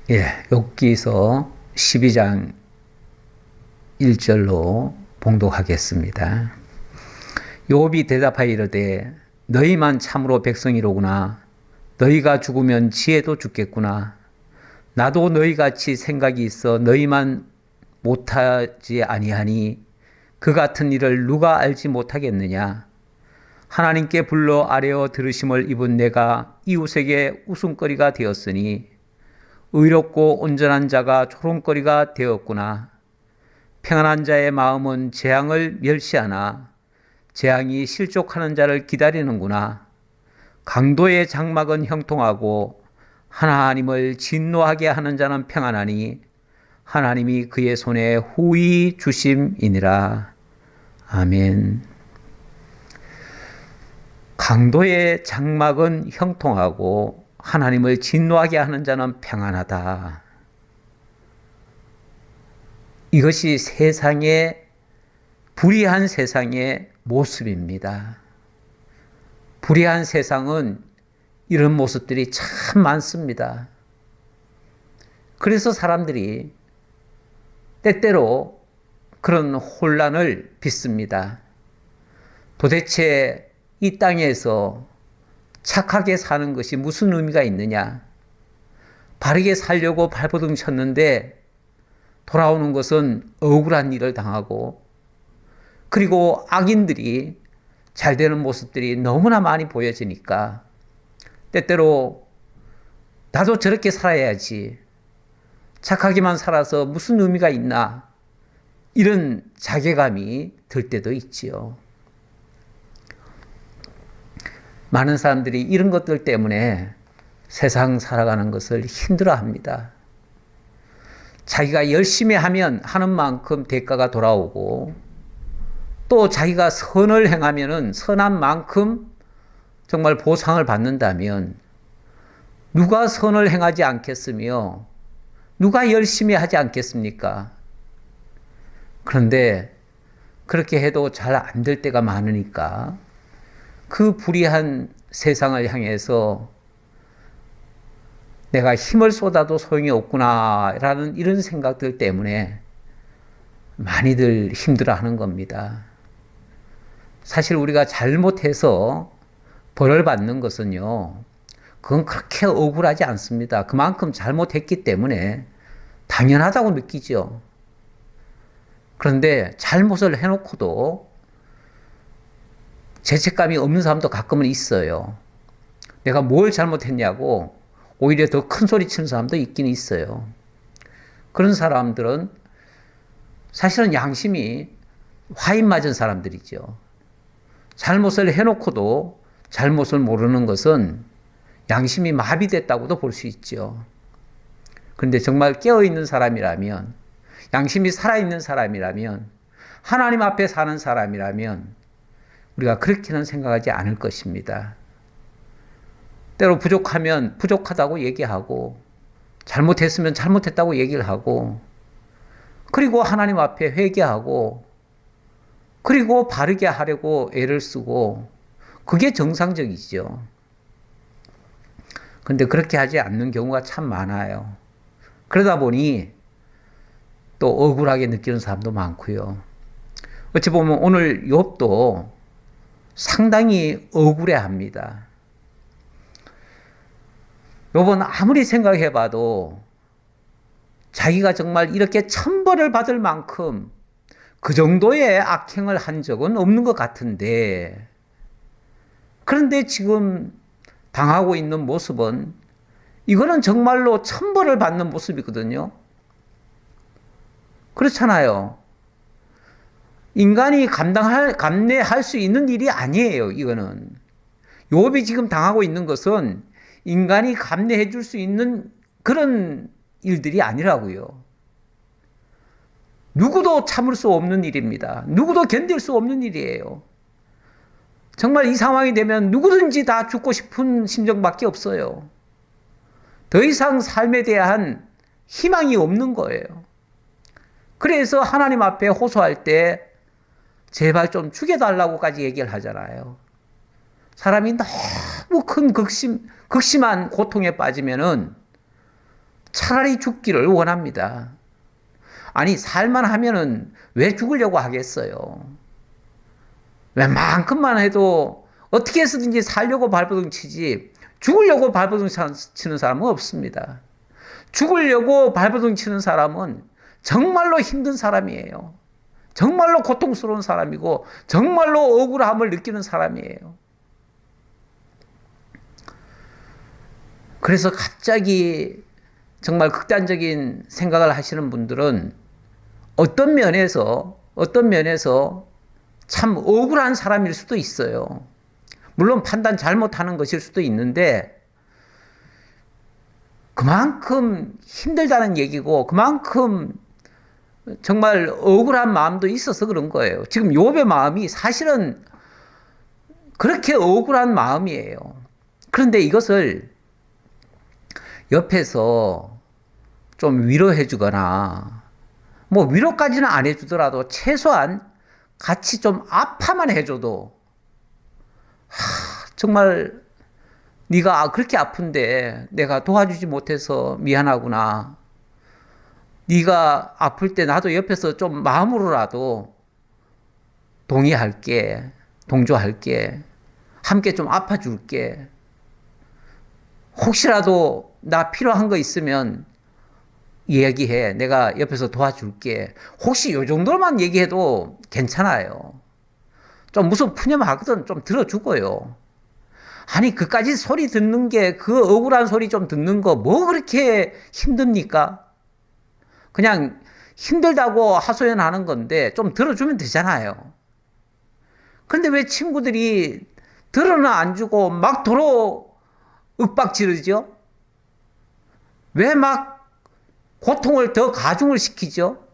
욥기서 12장 1절로 봉독하겠습니다. 욥이 대답하여 이르되 너희만 참으로 백성이로구나. 너희가 죽으면 지혜도 죽겠구나. 나도 너희같이 생각이 있어 너희만 못하지 아니하니 그 같은 일을 누가 알지 못하겠느냐. 하나님께 불러 아뢰어 들으심을 입은 내가 이웃에게 웃음거리가 되었으니 의롭고 온전한 자가 조롱거리가 되었구나. 평안한 자의 마음은 재앙을 멸시하나 재앙이 실족하는 자를 기다리는구나. 강도의 장막은 형통하고 하나님을 진노하게 하는 자는 평안하니 하나님이 그의 손에 후히 주심이니라. 아멘. 강도의 장막은 형통하고 하나님을 진노하게 하는 자는 평안하다. 이것이 불의한 세상의 모습입니다. 불의한 세상은 이런 모습들이 참 많습니다. 그래서 사람들이 때때로 그런 혼란을 빚습니다. 도대체 이 땅에서 착하게 사는 것이 무슨 의미가 있느냐? 바르게 살려고 발버둥 쳤는데 돌아오는 것은 억울한 일을 당하고, 그리고 악인들이 잘 되는 모습들이 너무나 많이 보여지니까 때때로 나도 저렇게 살아야지, 착하게만 살아서 무슨 의미가 있나, 이런 자괴감이 들 때도 있지요. 많은 사람들이 이런 것들 때문에 세상 살아가는 것을 힘들어합니다. 자기가 열심히 하면 하는 만큼 대가가 돌아오고, 또 자기가 선을 행하면 선한 만큼 정말 보상을 받는다면 누가 선을 행하지 않겠으며 누가 열심히 하지 않겠습니까? 그런데 그렇게 해도 잘 안 될 때가 많으니까 그 불의한 세상을 향해서 내가 힘을 쏟아도 소용이 없구나라는 이런 생각들 때문에 많이들 힘들어하는 겁니다. 사실 우리가 잘못해서 벌을 받는 것은요, 그건 그렇게 억울하지 않습니다. 그만큼 잘못했기 때문에 당연하다고 느끼죠. 그런데 잘못을 해놓고도 죄책감이 없는 사람도 가끔은 있어요. 내가 뭘 잘못했냐고 오히려 더 큰 소리 치는 사람도 있긴 있어요. 그런 사람들은 사실은 양심이 화인 맞은 사람들이죠. 잘못을 해놓고도 잘못을 모르는 것은 양심이 마비됐다고도 볼 수 있죠. 그런데 정말 깨어있는 사람이라면, 양심이 살아있는 사람이라면, 하나님 앞에 사는 사람이라면 우리가 그렇게는 생각하지 않을 것입니다. 때로 부족하면 부족하다고 얘기하고, 잘못했으면 잘못했다고 얘기를 하고, 그리고 하나님 앞에 회개하고, 그리고 바르게 하려고 애를 쓰고, 그게 정상적이죠. 그런데 그렇게 하지 않는 경우가 참 많아요. 그러다 보니 또 억울하게 느끼는 사람도 많고요. 어찌 보면 오늘 욥도 상당히 억울해합니다. 욥은 아무리 생각해봐도 자기가 정말 이렇게 천벌을 받을 만큼 그 정도의 악행을 한 적은 없는 것 같은데, 그런데 지금 당하고 있는 모습은 이거는 정말로 천벌을 받는 모습이거든요. 그렇잖아요. 인간이 감내할 수 있는 일이 아니에요. 이거는 욥이 지금 당하고 있는 것은 인간이 감내해 줄 수 있는 그런 일들이 아니라고요. 누구도 참을 수 없는 일입니다. 누구도 견딜 수 없는 일이에요. 정말 이 상황이 되면 누구든지 다 죽고 싶은 심정밖에 없어요. 더 이상 삶에 대한 희망이 없는 거예요. 그래서 하나님 앞에 호소할 때 제발 좀 죽여달라고까지 얘기를 하잖아요. 사람이 너무 큰 극심한 고통에 빠지면은 차라리 죽기를 원합니다. 아니, 살만 하면은 왜 죽으려고 하겠어요? 웬만큼만 해도 어떻게 해서든지 살려고 발버둥 치지 죽으려고 발버둥 치는 사람은 없습니다. 죽으려고 발버둥 치는 사람은 정말로 힘든 사람이에요. 정말로 고통스러운 사람이고 정말로 억울함을 느끼는 사람이에요. 그래서 갑자기 정말 극단적인 생각을 하시는 분들은 어떤 면에서 참 억울한 사람일 수도 있어요. 물론 판단 잘못하는 것일 수도 있는데 그만큼 힘들다는 얘기고 그만큼 정말 억울한 마음도 있어서 그런 거예요. 지금 욥의 마음이 사실은 그렇게 억울한 마음이에요. 그런데 이것을 옆에서 좀 위로해 주거나 뭐 위로까지는 안 해주더라도 최소한 같이 좀 아파만 해줘도 정말 네가 그렇게 아픈데 내가 도와주지 못해서 미안하구나. 네가 아플 때 나도 옆에서 좀 마음으로라도 동의할게, 동조할게, 함께 좀 아파줄게. 혹시라도 나 필요한 거 있으면 얘기해. 내가 옆에서 도와줄게. 혹시 요 정도만 얘기해도 괜찮아요. 좀 무슨 푸념하거든 좀 들어주고요. 아니 그까지 소리 듣는 게 그 억울한 소리 좀 듣는 거 뭐 그렇게 힘듭니까? 그냥 힘들다고 하소연하는 건데 좀 들어주면 되잖아요. 그런데 왜 친구들이 들어는 안 주고 막 도로 윽박 지르죠? 왜 막 고통을 더 가중을 시키죠?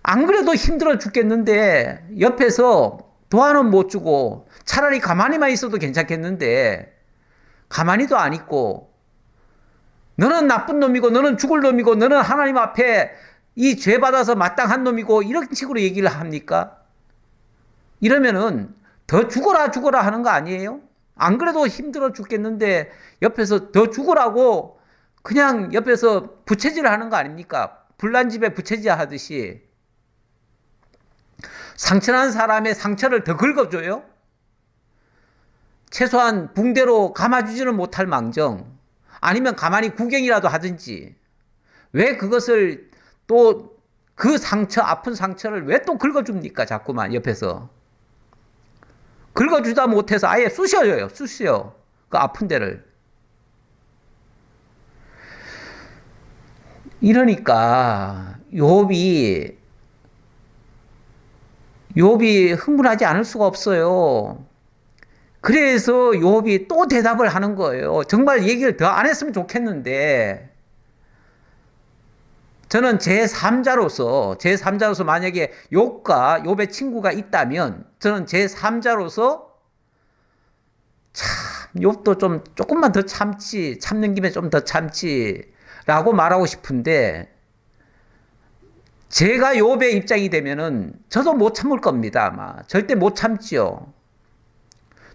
안 그래도 힘들어 죽겠는데 옆에서 도와는 못 주고 차라리 가만히만 있어도 괜찮겠는데 가만히도 안 있고 너는 나쁜 놈이고 너는 죽을 놈이고 너는 하나님 앞에 이 죄 받아서 마땅한 놈이고 이런 식으로 얘기를 합니까? 이러면은 더 죽어라 하는 거 아니에요? 안 그래도 힘들어 죽겠는데 옆에서 더 죽으라고 그냥 옆에서 부채질 하는 거 아닙니까? 불난 집에 부채질 하듯이 상처난 사람의 상처를 더 긁어줘요? 최소한 붕대로 감아주지는 못할 망정 아니면 가만히 구경이라도 하든지 왜 그것을 또 그 상처 아픈 상처를 왜 또 긁어줍니까? 자꾸만 옆에서 긁어주다 못해서 아예 쑤셔요. 그 아픈 데를. 이러니까 욥이 흥분하지 않을 수가 없어요. 그래서 욥이 또 대답을 하는 거예요. 정말 얘기를 더 안 했으면 좋겠는데 저는 제3자로서 만약에 욥과 욥의 친구가 있다면 저는 제3자로서 참 욥도 좀 조금만 더 참는 김에 좀 더 참지라고 말하고 싶은데 제가 욥의 입장이 되면은 저도 못 참을 겁니다. 아마 절대 못 참지요.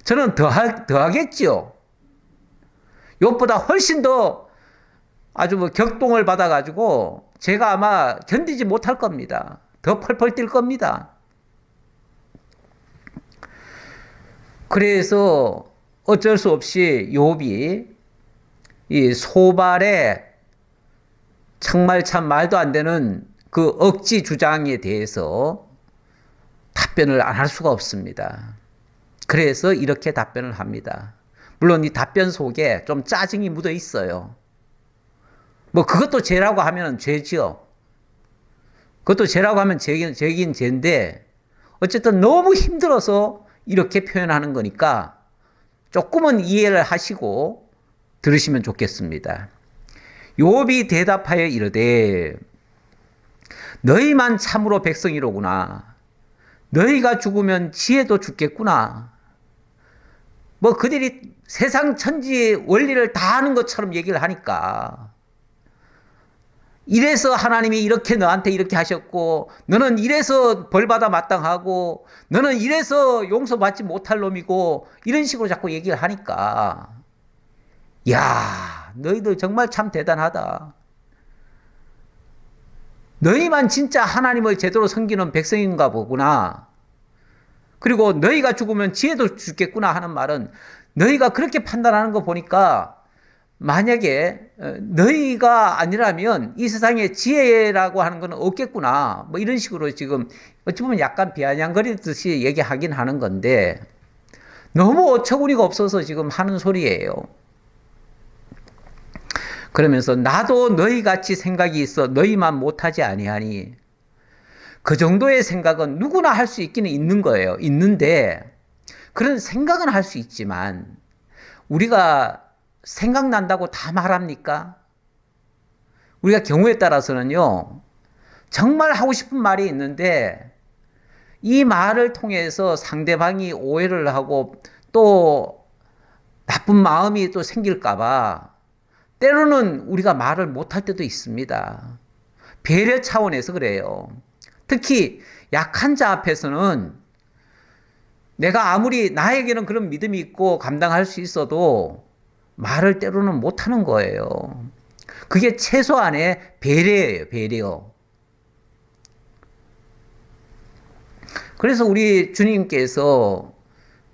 저는 더 하겠지요. 욥보다 훨씬 더 아주 뭐 격동을 받아가지고 제가 아마 견디지 못할 겁니다. 더 펄펄 뛸 겁니다. 그래서 어쩔 수 없이 욥이 이 소발의 정말 참 말도 안 되는 그 억지 주장에 대해서 답변을 안 할 수가 없습니다. 그래서 이렇게 답변을 합니다. 물론 이 답변 속에 좀 짜증이 묻어 있어요. 뭐 그것도 죄라고 하면 죄지요. 그것도 죄라고 하면 죄긴 죄인데 어쨌든 너무 힘들어서 이렇게 표현하는 거니까 조금은 이해를 하시고 들으시면 좋겠습니다. 욥이 대답하여 이르되 너희만 참으로 백성이로구나. 너희가 죽으면 지혜도 죽겠구나. 뭐 그들이 세상 천지 원리를 다 아는 것처럼 얘기를 하니까 이래서 하나님이 이렇게 너한테 이렇게 하셨고 너는 이래서 벌받아 마땅하고 너는 이래서 용서받지 못할 놈이고 이런 식으로 자꾸 얘기를 하니까 야 너희들 정말 참 대단하다. 너희만 진짜 하나님을 제대로 섬기는 백성인가 보구나. 그리고 너희가 죽으면 지혜도 죽겠구나 하는 말은 너희가 그렇게 판단하는 거 보니까 만약에 너희가 아니라면 이 세상에 지혜라고 하는 건 없겠구나. 뭐 이런 식으로 지금 어찌 보면 약간 비아냥거리듯이 얘기하긴 하는 건데 너무 어처구니가 없어서 지금 하는 소리예요. 그러면서 나도 너희 같이 생각이 있어 너희만 못하지 아니하니 그 정도의 생각은 누구나 할 수 있기는 있는 거예요. 있는데 그런 생각은 할 수 있지만 우리가 생각난다고 다 말합니까? 우리가 경우에 따라서는요. 정말 하고 싶은 말이 있는데 이 말을 통해서 상대방이 오해를 하고 또 나쁜 마음이 또 생길까 봐 때로는 우리가 말을 못할 때도 있습니다. 배려 차원에서 그래요. 특히 약한 자 앞에서는 내가 아무리 나에게는 그런 믿음이 있고 감당할 수 있어도 말을 때로는 못하는 거예요. 그게 최소한의 배려예요. 배려. 그래서 우리 주님께서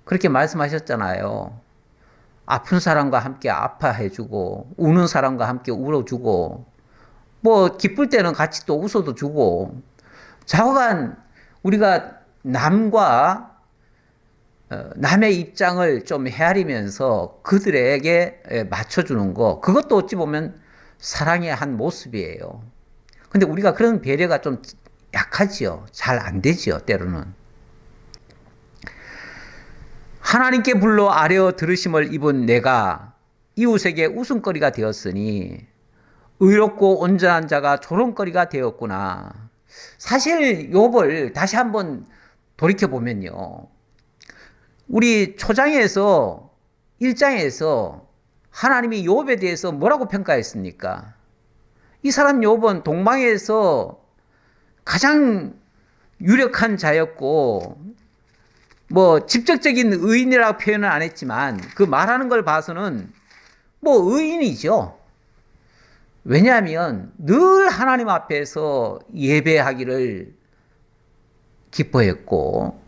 그렇게 말씀하셨잖아요. 아픈 사람과 함께 아파해주고 우는 사람과 함께 울어주고 뭐 기쁠 때는 같이 또 웃어도 주고 좌우간 우리가 남의 입장을 좀 헤아리면서 그들에게 맞춰주는 거 그것도 어찌 보면 사랑의 한 모습이에요. 근데 우리가 그런 배려가 좀 약하지요. 잘 안 되지요. 때로는. 하나님께 불러 아뢰어 들으심을 입은 내가 이웃에게 웃음거리가 되었으니 의롭고 온전한 자가 조롱거리가 되었구나. 사실 욥을 다시 한번 돌이켜보면요. 우리 초장에서 1장에서 하나님이 욥에 대해서 뭐라고 평가했습니까? 이 사람 욥은 동방에서 가장 유력한 자였고 뭐 직접적인 의인이라고 표현은 안 했지만 그 말하는 걸 봐서는 뭐 의인이죠. 왜냐하면 늘 하나님 앞에서 예배하기를 기뻐했고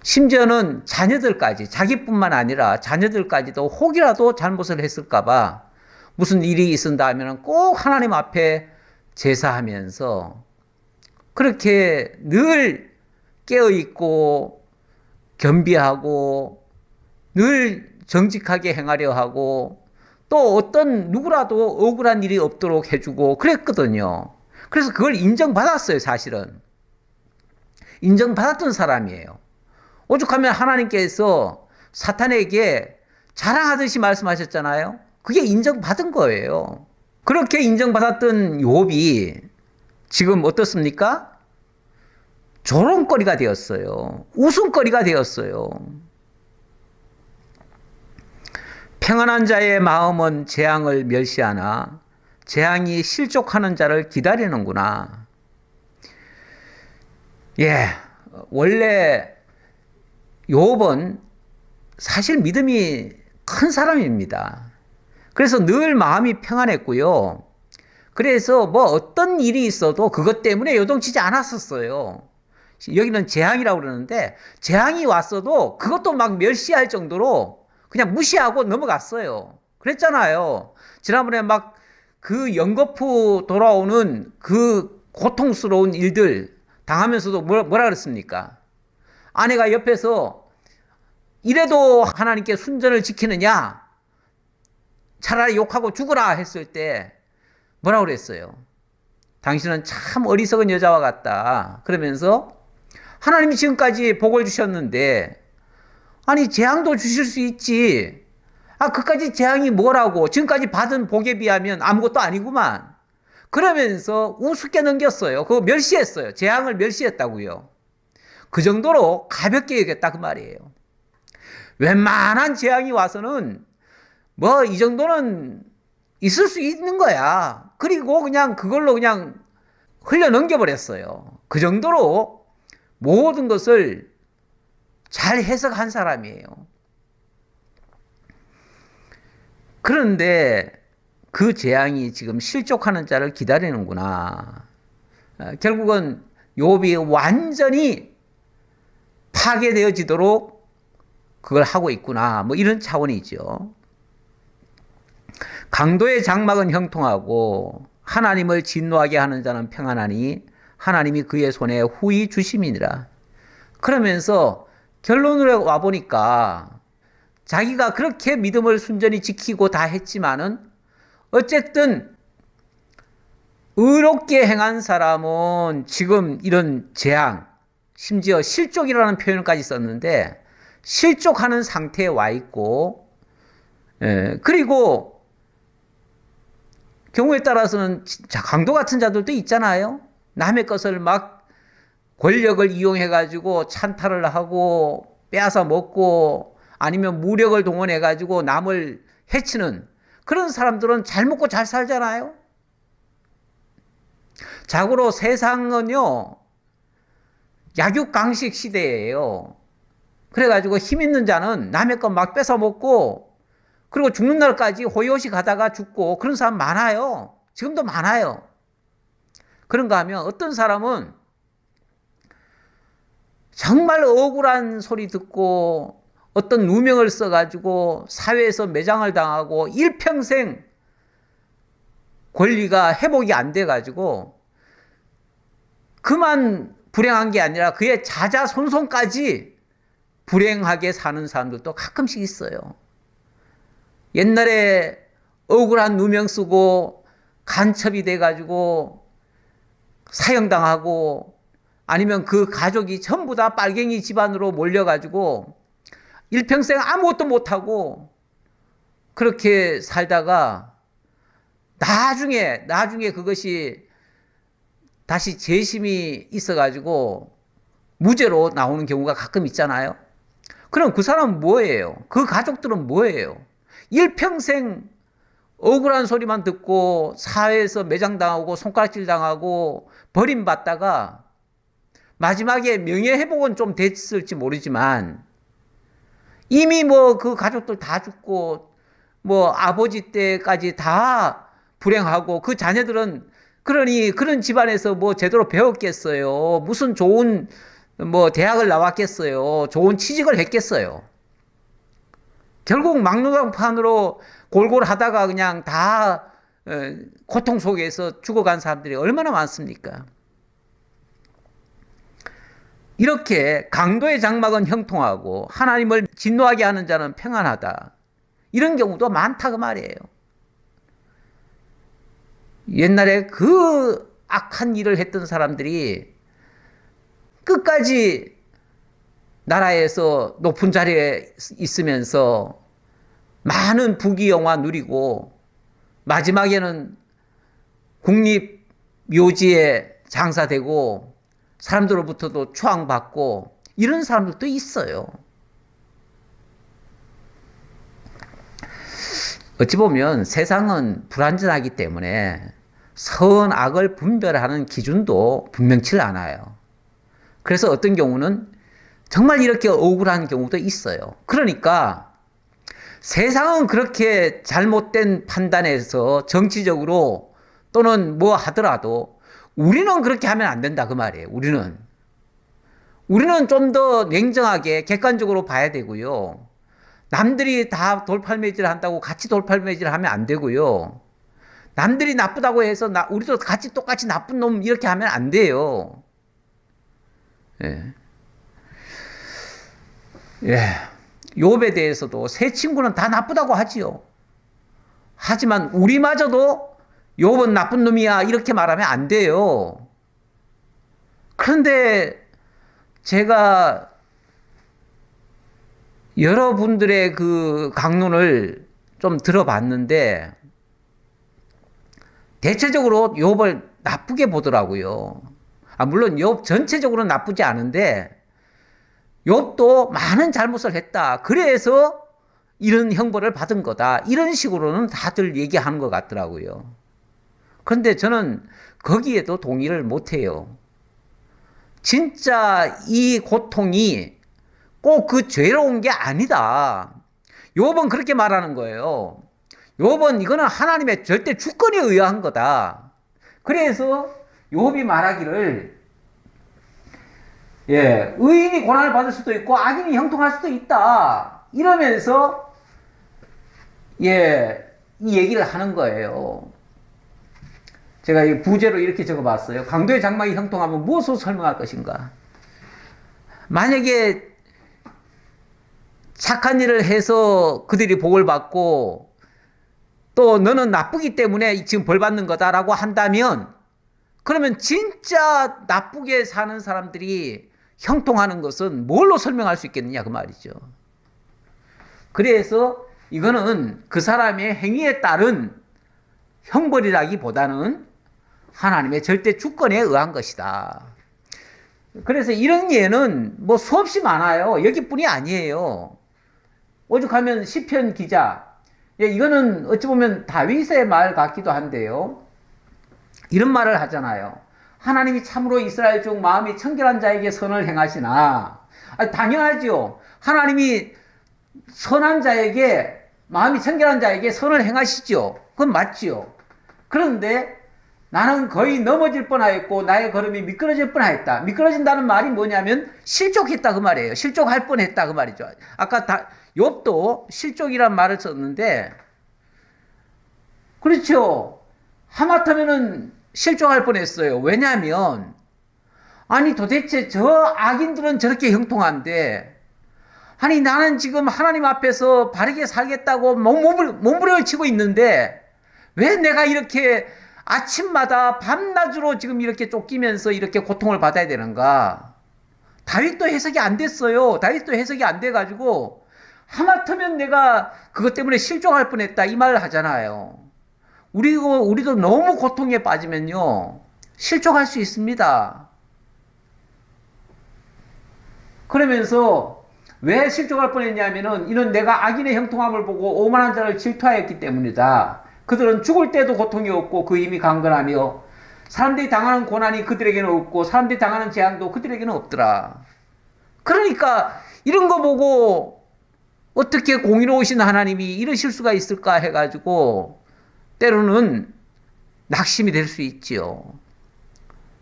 심지어는 자녀들까지 자기뿐만 아니라 자녀들까지도 혹이라도 잘못을 했을까 봐 무슨 일이 있은다 하면 꼭 하나님 앞에 제사하면서 그렇게 늘 깨어있고 겸비하고 늘 정직하게 행하려 하고 또 어떤 누구라도 억울한 일이 없도록 해주고 그랬거든요. 그래서 그걸 인정받았어요. 사실은. 인정받았던 사람이에요. 오죽하면 하나님께서 사탄에게 자랑하듯이 말씀하셨잖아요. 그게 인정받은 거예요. 그렇게 인정받았던 욥이 지금 어떻습니까? 조롱거리가 되었어요. 웃음거리가 되었어요. 평안한 자의 마음은 재앙을 멸시하나 재앙이 실족하는 자를 기다리는구나. 예, 원래 욥은 사실 믿음이 큰 사람입니다. 그래서 늘 마음이 평안했고요. 그래서 뭐 어떤 일이 있어도 그것 때문에 요동치지 않았었어요. 여기는 재앙이라고 그러는데 재앙이 왔어도 그것도 막 멸시할 정도로 그냥 무시하고 넘어갔어요. 그랬잖아요. 지난번에 막 그 연거푸 돌아오는 그 고통스러운 일들 당하면서도 뭐라 그랬습니까? 아내가 옆에서 이래도 하나님께 순전을 지키느냐? 차라리 욕하고 죽어라 했을 때 뭐라 그랬어요? 당신은 참 어리석은 여자와 같다. 그러면서 하나님이 지금까지 복을 주셨는데 아니 재앙도 주실 수 있지. 그까지 재앙이 뭐라고. 지금까지 받은 복에 비하면 아무것도 아니구만. 그러면서 우습게 넘겼어요. 그거 멸시했어요. 재앙을 멸시했다고요. 그 정도로 가볍게 여겼다 그 말이에요. 웬만한 재앙이 와서는 뭐 이 정도는 있을 수 있는 거야. 그리고 그냥 그걸로 그냥 흘려 넘겨버렸어요. 그 정도로 모든 것을 잘 해석한 사람이에요. 그런데 그 재앙이 지금 실족하는 자를 기다리는구나. 결국은 욥이 완전히 파괴되어지도록 그걸 하고 있구나. 뭐 이런 차원이죠. 강도의 장막은 형통하고 하나님을 진노하게 하는 자는 평안하니 하나님이 그의 손에 후히 주심이니라. 그러면서 결론으로 와보니까 자기가 그렇게 믿음을 순전히 지키고 다 했지만은 어쨌든 의롭게 행한 사람은 지금 이런 재앙, 심지어 실족이라는 표현까지 썼는데 실족하는 상태에 와 있고, 그리고 경우에 따라서는 강도 같은 자들도 있잖아요. 남의 것을 막 권력을 이용해가지고 찬탈을 하고 빼앗아 먹고 아니면 무력을 동원해가지고 남을 해치는 그런 사람들은 잘 먹고 잘 살잖아요. 자고로 세상은요, 약육강식 시대예요. 그래가지고 힘 있는 자는 남의 것 막 뺏어 먹고 그리고 죽는 날까지 호요시 가다가 죽고 그런 사람 많아요. 지금도 많아요. 그런가 하면 어떤 사람은 정말 억울한 소리 듣고 어떤 누명을 써가지고 사회에서 매장을 당하고 일평생 권리가 회복이 안 돼가지고 그만 불행한 게 아니라 그의 자자손손까지 불행하게 사는 사람들도 가끔씩 있어요. 옛날에 억울한 누명 쓰고 간첩이 돼가지고 사형당하고 아니면 그 가족이 전부 다 빨갱이 집안으로 몰려가지고 일평생 아무것도 못하고 그렇게 살다가 나중에 그것이 다시 재심이 있어가지고 무죄로 나오는 경우가 가끔 있잖아요. 그럼 그 사람은 뭐예요? 그 가족들은 뭐예요? 일평생 억울한 소리만 듣고 사회에서 매장당하고 손가락질 당하고 버림받다가 마지막에 명예회복은 좀 됐을지 모르지만 이미 뭐 그 가족들 다 죽고 뭐 아버지 때까지 다 불행하고 그 자녀들은 그러니 그런 집안에서 뭐 제대로 배웠겠어요. 무슨 좋은 뭐 대학을 나왔겠어요. 좋은 취직을 했겠어요. 결국 막노동판으로 골골 하다가 그냥 다 고통 속에서 죽어간 사람들이 얼마나 많습니까? 이렇게 강도의 장막은 형통하고 하나님을 진노하게 하는 자는 평안하다. 이런 경우도 많다 그 말이에요. 옛날에 그 악한 일을 했던 사람들이 끝까지 나라에서 높은 자리에 있으면서 많은 부귀영화 누리고 마지막에는 국립묘지에 장사되고 사람들로부터도 추앙받고 이런 사람들도 있어요. 어찌 보면 세상은 불완전하기 때문에 선악을 분별하는 기준도 분명치 않아요. 그래서 어떤 경우는 정말 이렇게 억울한 경우도 있어요. 그러니까 세상은 그렇게 잘못된 판단에서 정치적으로 또는 뭐 하더라도 우리는 그렇게 하면 안 된다 그 말이에요. 우리는 좀 더 냉정하게 객관적으로 봐야 되고요. 남들이 다 돌팔매질 한다고 같이 돌팔매질 하면 안 되고요. 남들이 나쁘다고 해서 우리도 같이 똑같이 나쁜 놈 이렇게 하면 안 돼요. 예. 예. 욥에 대해서도 세 친구는 다 나쁘다고 하지요. 하지만 우리마저도 욥은 나쁜 놈이야 이렇게 말하면 안 돼요. 그런데 제가 여러분들의 그 강론을 좀 들어봤는데 대체적으로 욥을 나쁘게 보더라고요. 물론 욥 전체적으로는 나쁘지 않은데 욥도 많은 잘못을 했다. 그래서 이런 형벌을 받은 거다. 이런 식으로는 다들 얘기하는 것 같더라고요. 그런데 저는 거기에도 동의를 못해요. 진짜 이 고통이 꼭 그 죄로운 게 아니다. 욥은 그렇게 말하는 거예요. 욥은 이거는 하나님의 절대 주권에 의한 거다. 그래서 욥이 말하기를 의인이 고난을 받을 수도 있고 악인이 형통할 수도 있다. 이러면서 이 얘기를 하는 거예요. 제가 이 부제로 이렇게 적어봤어요. 강도의 장막이 형통하면 무엇으로 설명할 것인가? 만약에 착한 일을 해서 그들이 복을 받고 또 너는 나쁘기 때문에 지금 벌 받는 거다라고 한다면 그러면 진짜 나쁘게 사는 사람들이 형통하는 것은 뭘로 설명할 수 있겠느냐 그 말이죠. 그래서 이거는 그 사람의 행위에 따른 형벌이라기보다는 하나님의 절대 주권에 의한 것이다. 그래서 이런 예는 뭐 수없이 많아요. 여기뿐이 아니에요. 오죽하면 시편 기자, 이거는 어찌 보면 다윗의 말 같기도 한데요. 이런 말을 하잖아요. 하나님이 참으로 이스라엘 중 마음이 청결한 자에게 선을 행하시나. 당연하죠. 하나님이 선한 자에게, 마음이 청결한 자에게 선을 행하시죠. 그건 맞죠. 그런데 나는 거의 넘어질 뻔하였고 나의 걸음이 미끄러질 뻔하였다. 미끄러진다는 말이 뭐냐면 실족했다 그 말이에요. 실족할 뻔했다 그 말이죠. 아까 욥도 실족이란 말을 썼는데 그렇죠. 하마터면은 실족할 뻔했어요. 왜냐하면 아니 도대체 저 악인들은 저렇게 형통한데 아니 나는 지금 하나님 앞에서 바르게 살겠다고 몸부림을 치고 있는데 왜 내가 이렇게 아침마다 밤낮으로 지금 이렇게 쫓기면서 이렇게 고통을 받아야 되는가? 다윗도 해석이 안 됐어요. 다윗도 해석이 안 돼가지고 하마터면 내가 그것 때문에 실족할 뻔했다 이 말을 하잖아요. 우리도 너무 고통에 빠지면요 실족할 수 있습니다. 그러면서 왜 실족할 뻔했냐면은 이는 내가 악인의 형통함을 보고 오만한 자를 질투하였기 때문이다. 그들은 죽을 때도 고통이 없고 그 힘이 강건하며 사람들이 당하는 고난이 그들에게는 없고 사람들이 당하는 재앙도 그들에게는 없더라. 그러니까 이런 거 보고 어떻게 공의로우신 하나님이 이러실 수가 있을까 해가지고 때로는 낙심이 될 수 있지요.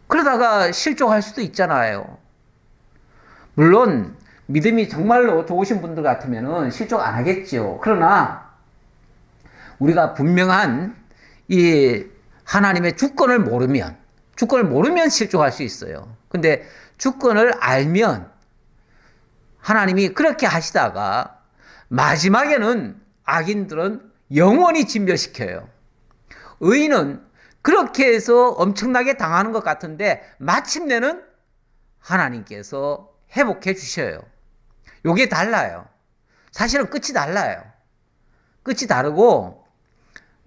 그러다가 실족할 수도 있잖아요. 물론 믿음이 정말로 좋으신 분들 같으면 실족 안 하겠죠. 그러나 우리가 분명한 이 하나님의 주권을 모르면 실족할 수 있어요. 근데 주권을 알면 하나님이 그렇게 하시다가 마지막에는 악인들은 영원히 진멸시켜요. 의인은 그렇게 해서 엄청나게 당하는 것 같은데 마침내는 하나님께서 회복해 주셔요. 요게 달라요. 사실은 끝이 달라요. 끝이 다르고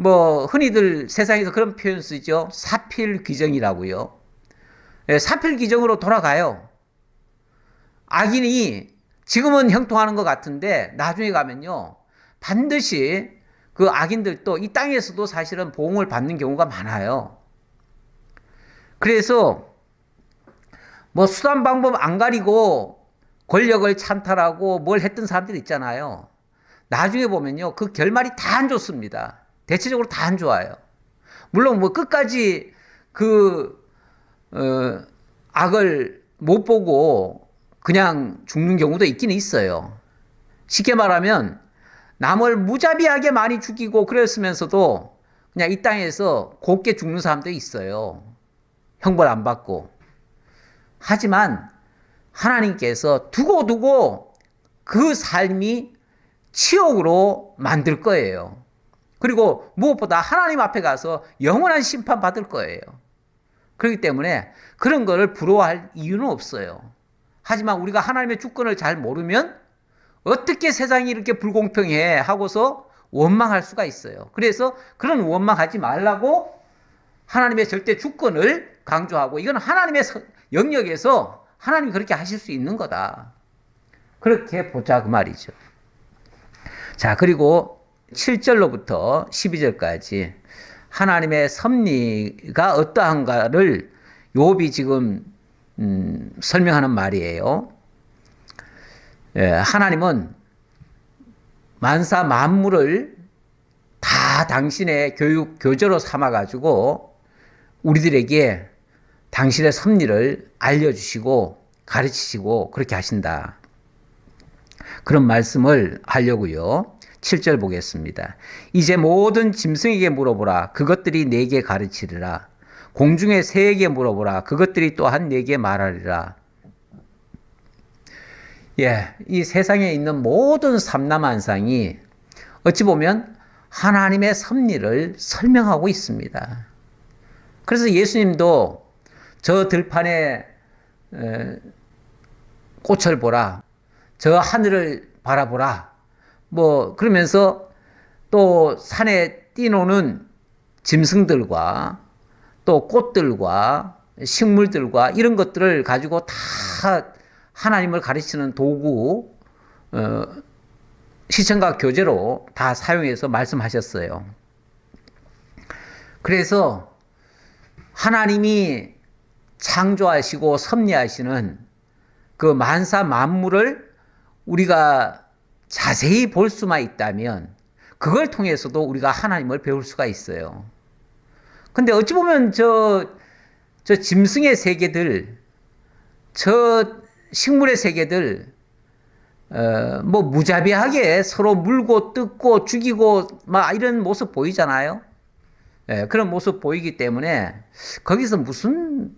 뭐 흔히들 세상에서 그런 표현 쓰죠. 사필귀정이라고요. 사필귀정으로 돌아가요. 악인이 지금은 형통하는 것 같은데 나중에 가면요 반드시 그 악인들도 이 땅에서도 사실은 보응을 받는 경우가 많아요. 그래서 뭐 수단 방법 안 가리고 권력을 찬탈하고 뭘 했던 사람들이 있잖아요. 나중에 보면요 그 결말이 다 안 좋습니다. 대체적으로 다 안 좋아요. 물론 뭐 끝까지 악을 못 보고 그냥 죽는 경우도 있긴 있어요. 쉽게 말하면 남을 무자비하게 많이 죽이고 그랬으면서도 그냥 이 땅에서 곱게 죽는 사람도 있어요. 형벌 안 받고. 하지만 하나님께서 두고두고 그 삶이 치욕으로 만들 거예요. 그리고 무엇보다 하나님 앞에 가서 영원한 심판 받을 거예요. 그렇기 때문에 그런 거를 부러워할 이유는 없어요. 하지만 우리가 하나님의 주권을 잘 모르면 어떻게 세상이 이렇게 불공평해 하고서 원망할 수가 있어요. 그래서 그런 원망하지 말라고 하나님의 절대 주권을 강조하고 이건 하나님의 영역에서 하나님이 그렇게 하실 수 있는 거다. 그렇게 보자 그 말이죠. 자, 그리고 7절로부터 12절까지 하나님의 섭리가 어떠한가를 욥이 지금 설명하는 말이에요. 하나님은 만사 만물을 다 다 당신의 교육 교재로 삼아가지고 우리들에게 당신의 섭리를 알려주시고 가르치시고 그렇게 하신다. 그런 말씀을 하려고요. 7절 보겠습니다. 이제 모든 짐승에게 물어보라. 그것들이 내게 가르치리라. 공중의 새에게 물어보라. 그것들이 또한 내게 말하리라. 예, 이 세상에 있는 모든 삼라만상이 어찌 보면 하나님의 섭리를 설명하고 있습니다. 그래서 예수님도 저 들판에 꽃을 보라, 저 하늘을 바라보라, 뭐 그러면서 또 산에 뛰노는 짐승들과 또 꽃들과 식물들과 이런 것들을 가지고 다 하나님을 가르치는 도구, 시청각 교재로 다 사용해서 말씀하셨어요. 그래서 하나님이 창조하시고 섭리하시는 그 만사 만물을 우리가 자세히 볼 수만 있다면 그걸 통해서도 우리가 하나님을 배울 수가 있어요. 근데 어찌 보면 저 짐승의 세계들, 저 식물의 세계들, 뭐 무자비하게 서로 물고 뜯고 죽이고 막 이런 모습 보이잖아요. 예, 그런 모습 보이기 때문에 거기서 무슨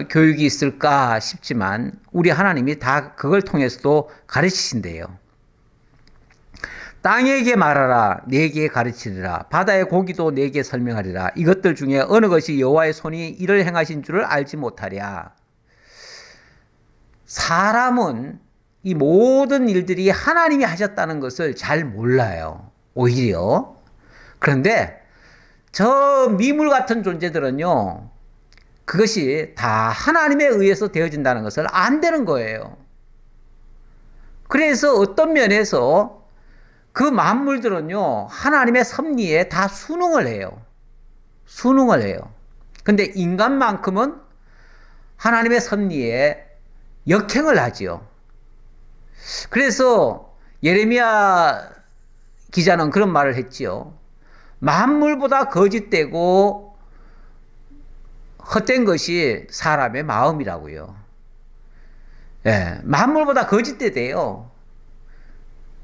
교육이 있을까 싶지만 우리 하나님이 다 그걸 통해서도 가르치신대요. 땅에게 말하라. 내게 가르치리라. 바다의 고기도 내게 설명하리라. 이것들 중에 어느 것이 여호와의 손이 이를 행하신 줄을 알지 못하랴. 사람은 이 모든 일들이 하나님이 하셨다는 것을 잘 몰라요. 오히려. 그런데 저 미물 같은 존재들은요, 그것이 다 하나님에 의해서 되어진다는 것을 안 되는 거예요. 그래서 어떤 면에서 그 만물들은요, 하나님의 섭리에 다 순응을 해요. 순응을 해요. 근데 인간만큼은 하나님의 섭리에 역행을 하지요. 그래서 예레미야 기자는 그런 말을 했지요. 만물보다 거짓되고 헛된 것이 사람의 마음이라고요. 예, 만물보다 거짓되대요.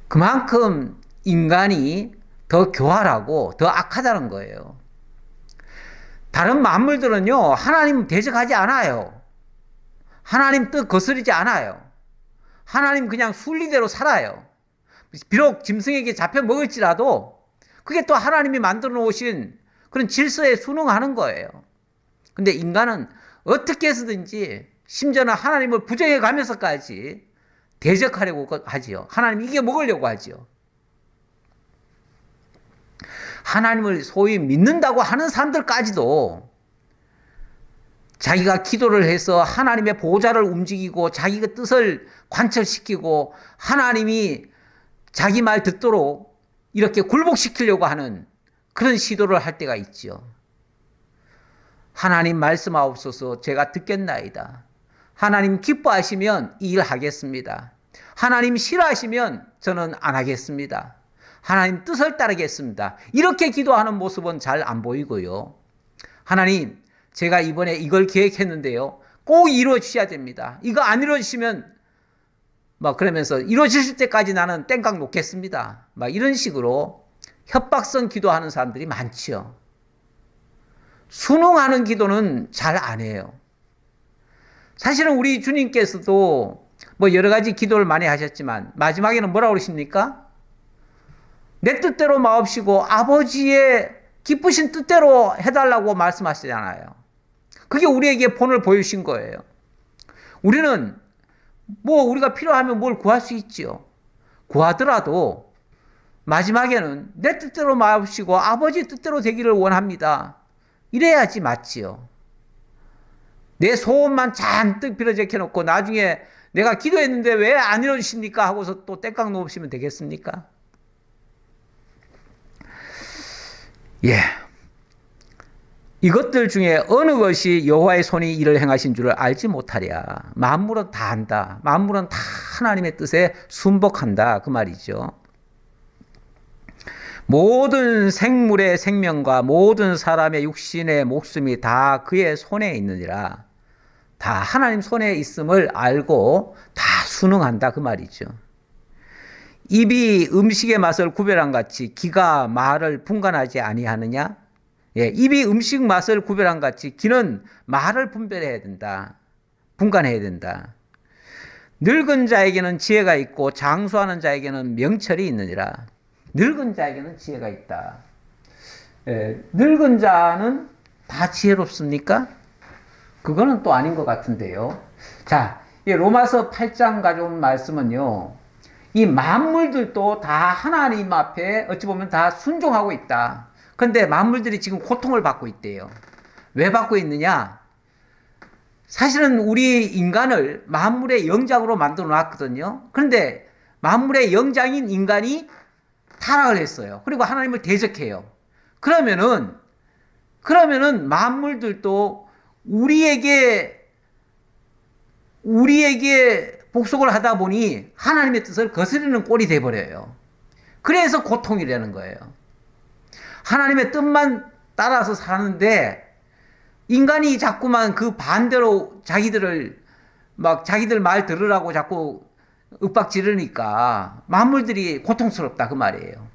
그만큼 인간이 더 교활하고 더 악하다는 거예요. 다른 만물들은요, 하나님 대적하지 않아요. 하나님 뜻 거스르지 않아요. 하나님 그냥 순리대로 살아요. 비록 짐승에게 잡혀 먹을지라도 그게 또 하나님이 만들어 놓으신 그런 질서에 순응하는 거예요. 근데 인간은 어떻게 해서든지 심지어는 하나님을 부정해 가면서까지 대적하려고 하지요. 하나님 이겨 먹으려고 하지요. 하나님을 소위 믿는다고 하는 사람들까지도 자기가 기도를 해서 하나님의 보좌를 움직이고 자기의 뜻을 관철시키고 하나님이 자기 말 듣도록 이렇게 굴복시키려고 하는 그런 시도를 할 때가 있죠. 하나님 말씀하옵소서. 제가 듣겠나이다. 하나님 기뻐하시면 이 일 하겠습니다. 하나님 싫어하시면 저는 안 하겠습니다. 하나님 뜻을 따르겠습니다. 이렇게 기도하는 모습은 잘 안 보이고요. 하나님, 제가 이번에 이걸 계획했는데요. 꼭 이루어 주셔야 됩니다. 이거 안 이루어 주시면 막 그러면서 이루어질 때까지 나는 땡깡 놓겠습니다. 막 이런 식으로 협박성 기도하는 사람들이 많지요. 순응하는 기도는 잘 안 해요. 사실은 우리 주님께서도 뭐 여러 가지 기도를 많이 하셨지만 마지막에는 뭐라고 그러십니까? 내 뜻대로 마옵시고 아버지의 기쁘신 뜻대로 해달라고 말씀하시잖아요. 그게 우리에게 본을 보여주신 거예요. 우리는 뭐 우리가 필요하면 뭘 구할 수 있지요. 구하더라도 마지막에는 내 뜻대로 마옵시고 아버지 뜻대로 되기를 원합니다. 이래야지 맞지요. 내 소원만 잔뜩 빌어제켜 놓고 나중에 내가 기도했는데 왜 안 이루어주십니까? 하고서 또 땡깡 놓으시면 되겠습니까? 예. 이것들 중에 어느 것이 여호와의 손이 이를 행하신 줄을 알지 못하랴. 만물은 다 안다. 만물은 다 하나님의 뜻에 순복한다. 그 말이죠. 모든 생물의 생명과 모든 사람의 육신의 목숨이 다 그의 손에 있느니라. 다 하나님 손에 있음을 알고 다 순응한다 그 말이죠. 입이 음식의 맛을 구별한 같이 기가 말을 분간하지 아니하느냐? 예, 입이 음식 맛을 구별한 같이 기는 말을 분별해야 된다. 분간해야 된다. 늙은 자에게는 지혜가 있고 장수하는 자에게는 명철이 있느니라. 늙은 자에게는 지혜가 있다. 예, 늙은 자는 다 지혜롭습니까? 그거는 또 아닌 것 같은데요. 자, 이 로마서 8장 가져온 말씀은요, 이 만물들도 다 하나님 앞에 어찌 보면 다 순종하고 있다. 그런데 만물들이 지금 고통을 받고 있대요. 왜 받고 있느냐? 사실은 우리 인간을 만물의 영장으로 만들어 놨거든요. 그런데 만물의 영장인 인간이 타락을 했어요. 그리고 하나님을 대적해요. 그러면은 만물들도 우리에게 복속을 하다 보니 하나님의 뜻을 거스르는 꼴이 돼버려요. 그래서 고통이라는 거예요. 하나님의 뜻만 따라서 사는데 인간이 자꾸만 그 반대로 자기들 말 들으라고 자꾸 윽박지르니까 만물들이 고통스럽다 그 말이에요.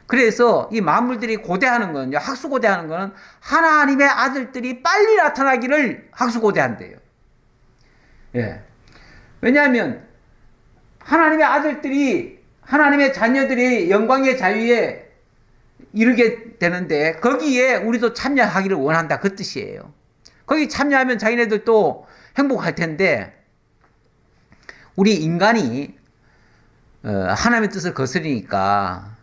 그래서 이 만물들이 고대하는 거는요, 학수고대하는 거는 하나님의 아들들이 빨리 나타나기를 학수고대한대요. 예. 왜냐하면 하나님의 아들들이, 하나님의 자녀들이 영광의 자유에 이르게 되는데 거기에 우리도 참여하기를 원한다 그 뜻이에요. 거기 참여하면 자기네들도 행복할 텐데 우리 인간이 하나님의 뜻을 거스르니까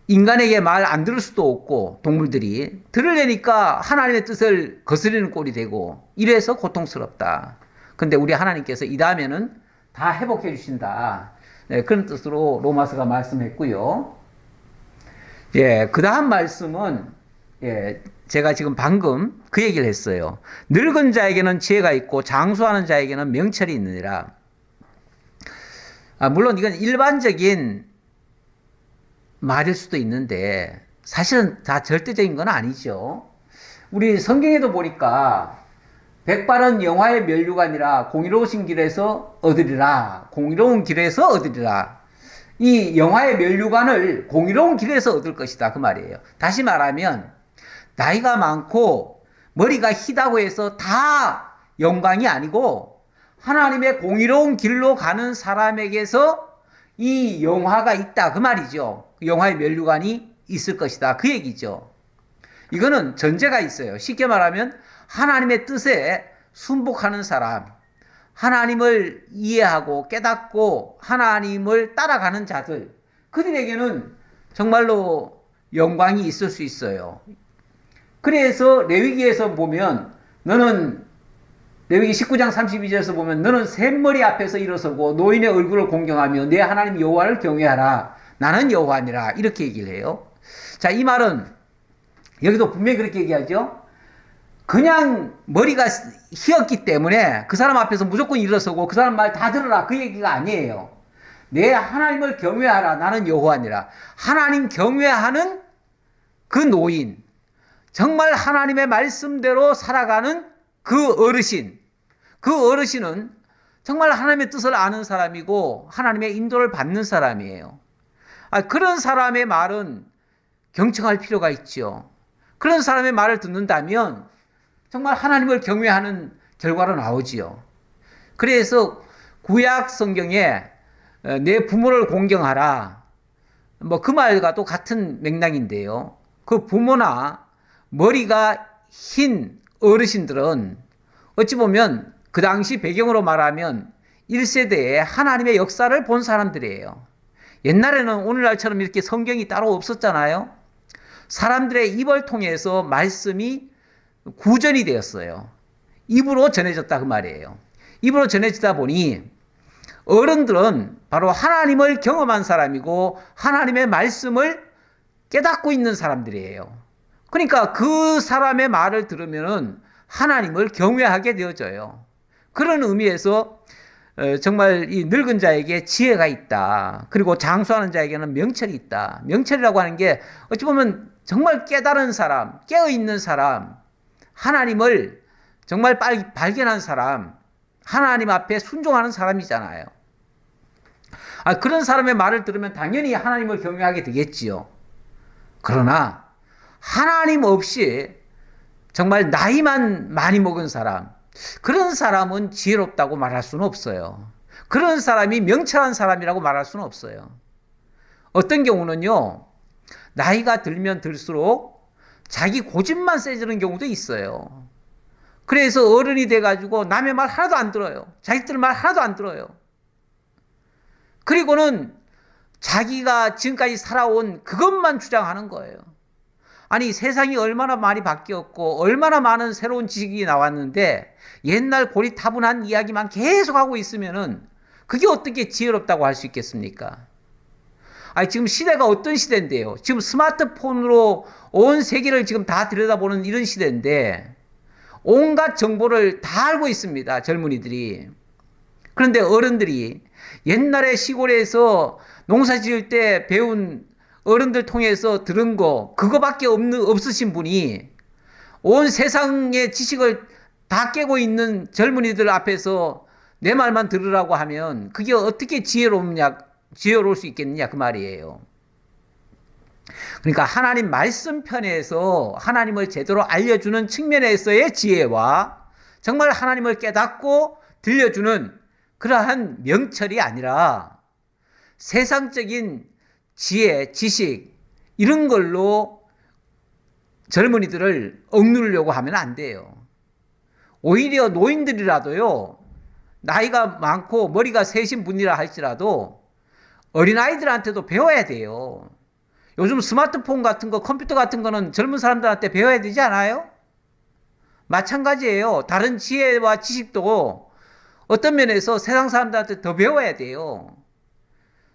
인간에게 말 안 들을 수도 없고 동물들이 들으려니까 하나님의 뜻을 거스르는 꼴이 되고 이래서 고통스럽다. 근데 우리 하나님께서 이 다음에는 다 회복해 주신다. 네, 그런 뜻으로 로마서가 말씀했고요. 예, 그 다음 말씀은 제가 지금 방금 그 얘기를 했어요. 늙은 자에게는 지혜가 있고 장수하는 자에게는 명철이 있느니라. 물론 이건 일반적인 말일 수도 있는데 사실은 다 절대적인 건 아니죠. 우리 성경에도 보니까 백발은 영화의 면류가 아니라 공의로우신 길에서 얻으리라. 공의로운 길에서 얻으리라. 이 영화의 면류관을 공의로운 길에서 얻을 것이다 그 말이에요. 다시 말하면 나이가 많고 머리가 희다고 해서 다 영광이 아니고 하나님의 공의로운 길로 가는 사람에게서 이 영화가 있다 그 말이죠. 영화의 면류관이 있을 것이다 그 얘기죠. 이거는 전제가 있어요. 쉽게 말하면 하나님의 뜻에 순복하는 사람, 하나님을 이해하고 깨닫고 하나님을 따라가는 자들, 그들에게는 정말로 영광이 있을 수 있어요. 그래서 레위기에서 보면 레위기 19장 32절에서 보면 너는 샘머리 앞에서 일어서고 노인의 얼굴을 공경하며 내 하나님 여호와를 경외하라. 나는 여호와니라. 이렇게 얘기를 해요. 자, 이 말은 여기도 분명히 그렇게 얘기하죠. 그냥 머리가 희었기 때문에 그 사람 앞에서 무조건 일어서고 그 사람 말 다 들으라 그 얘기가 아니에요. 내 하나님을 경외하라. 나는 여호와니라. 하나님 경외하는 그 노인, 정말 하나님의 말씀대로 살아가는 그 어르신은 정말 하나님의 뜻을 아는 사람이고 하나님의 인도를 받는 사람이에요. 그런 사람의 말은 경청할 필요가 있죠. 그런 사람의 말을 듣는다면 정말 하나님을 경외하는 결과로 나오지요. 그래서 구약 성경에 내 부모를 공경하라. 그 말과도 같은 맥락인데요. 그 부모나 머리가 흰 어르신들은 어찌 보면 그 당시 배경으로 말하면 1세대에 하나님의 역사를 본 사람들이에요. 옛날에는 오늘날처럼 이렇게 성경이 따로 없었잖아요. 사람들의 입을 통해서 말씀이 구전이 되었어요. 입으로 전해졌다 그 말이에요. 입으로 전해지다 보니 어른들은 바로 하나님을 경험한 사람이고 하나님의 말씀을 깨닫고 있는 사람들이에요. 그러니까 그 사람의 말을 들으면은 하나님을 경외하게 되어져요. 그런 의미에서 정말 이 늙은 자에게 지혜가 있다. 그리고 장수하는 자에게는 명철이 있다. 명철이라고 하는 게 어찌 보면 정말 깨달은 사람, 깨어있는 사람, 하나님을 정말 발견한 사람, 하나님 앞에 순종하는 사람이잖아요. 그런 사람의 말을 들으면 당연히 하나님을 경외하게 되겠지요. 그러나 하나님 없이 정말 나이만 많이 먹은 사람, 그런 사람은 지혜롭다고 말할 수는 없어요. 그런 사람이 명철한 사람이라고 말할 수는 없어요. 어떤 경우는요, 나이가 들면 들수록 자기 고집만 세지는 경우도 있어요. 그래서 어른이 돼가지고 남의 말 하나도 안 들어요. 자식들 말 하나도 안 들어요. 그리고는 자기가 지금까지 살아온 그것만 주장하는 거예요. 아니, 세상이 얼마나 많이 바뀌었고 얼마나 많은 새로운 지식이 나왔는데 옛날 고리타분한 이야기만 계속하고 있으면은 그게 어떻게 지혜롭다고 할 수 있겠습니까? 지금 시대가 어떤 시대인데요. 지금 스마트폰으로 온 세계를 지금 다 들여다보는 이런 시대인데 온갖 정보를 다 알고 있습니다. 젊은이들이. 그런데 어른들이 옛날에 시골에서 농사 지을 때 배운 어른들 통해서 들은 거 그거밖에 없으신 분이 온 세상의 지식을 다 깨고 있는 젊은이들 앞에서 내 말만 들으라고 하면 그게 어떻게 지혜로울 수 있겠느냐 그 말이에요. 그러니까 하나님 말씀 편에서 하나님을 제대로 알려주는 측면에서의 지혜와 정말 하나님을 깨닫고 들려주는 그러한 명철이 아니라 세상적인 지혜, 지식 이런 걸로 젊은이들을 억누르려고 하면 안 돼요. 오히려 노인들이라도요, 나이가 많고 머리가 세신 분이라 할지라도 어린아이들한테도 배워야 돼요. 요즘 스마트폰 같은 거, 컴퓨터 같은 거는 젊은 사람들한테 배워야 되지 않아요? 마찬가지예요. 다른 지혜와 지식도 어떤 면에서 세상 사람들한테 더 배워야 돼요.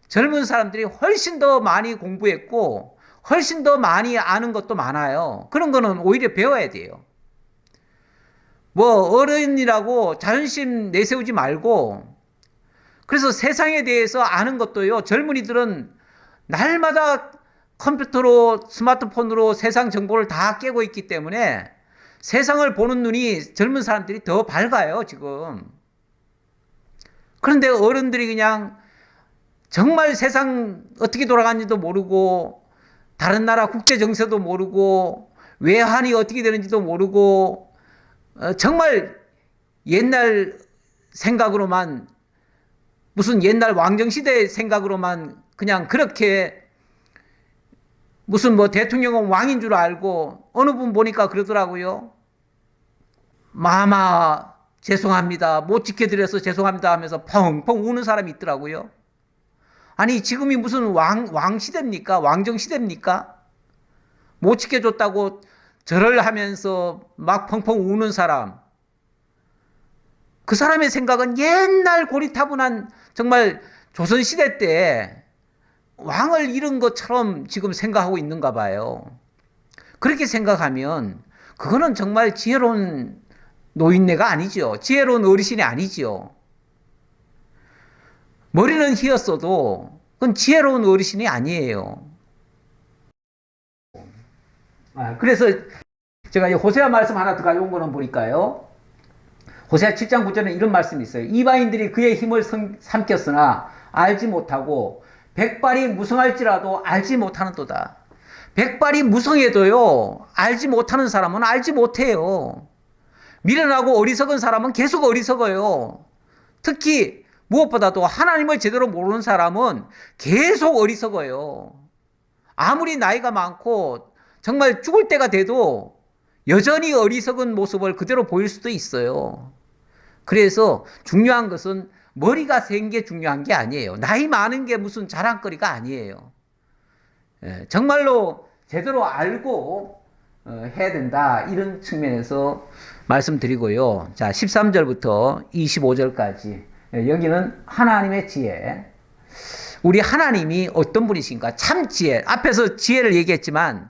젊은 사람들이 훨씬 더 많이 공부했고 훨씬 더 많이 아는 것도 많아요. 그런 거는 오히려 배워야 돼요. 어른이라고 자존심 내세우지 말고, 그래서 세상에 대해서 아는 것도요, 젊은이들은 날마다 컴퓨터로 스마트폰으로 세상 정보를 다 깨고 있기 때문에 세상을 보는 눈이 젊은 사람들이 더 밝아요, 지금. 그런데 어른들이 그냥 정말 세상 어떻게 돌아가는지도 모르고 다른 나라 국제 정세도 모르고 외환이 어떻게 되는지도 모르고 정말 옛날 생각으로만, 무슨 옛날 왕정시대 생각으로만 그냥 그렇게 무슨 대통령은 왕인 줄 알고, 어느 분 보니까 그러더라고요. 마마 죄송합니다, 못 지켜드려서 죄송합니다 하면서 펑펑 우는 사람이 있더라고요. 아니, 지금이 무슨 왕시대입니까? 왕정시대입니까? 못 지켜줬다고 절을 하면서 막 펑펑 우는 사람. 그 사람의 생각은 옛날 고리타분한 정말 조선시대 때 왕을 잃은 것처럼 지금 생각하고 있는가 봐요. 그렇게 생각하면 그거는 정말 지혜로운 노인네가 아니죠. 지혜로운 어르신이 아니죠. 머리는 휘었어도 그건 지혜로운 어르신이 아니에요. 그래서 제가 호세아 말씀 하나 더 가져온 거는 보니까요, 호세아 7장 9절에 이런 말씀이 있어요. 이방인들이 그의 힘을 삼켰으나 알지 못하고 백발이 무성할지라도 알지 못하는도다. 백발이 무성해도요, 알지 못하는 사람은 알지 못해요. 미련하고 어리석은 사람은 계속 어리석어요. 특히 무엇보다도 하나님을 제대로 모르는 사람은 계속 어리석어요. 아무리 나이가 많고 정말 죽을 때가 돼도 여전히 어리석은 모습을 그대로 보일 수도 있어요. 그래서 중요한 것은 머리가 센 게 중요한 게 아니에요. 나이 많은 게 무슨 자랑거리가 아니에요. 정말로 제대로 알고 해야 된다, 이런 측면에서 말씀드리고요. 자, 13절부터 25절까지 여기는 하나님의 지혜. 우리 하나님이 어떤 분이신가? 참 지혜. 앞에서 지혜를 얘기했지만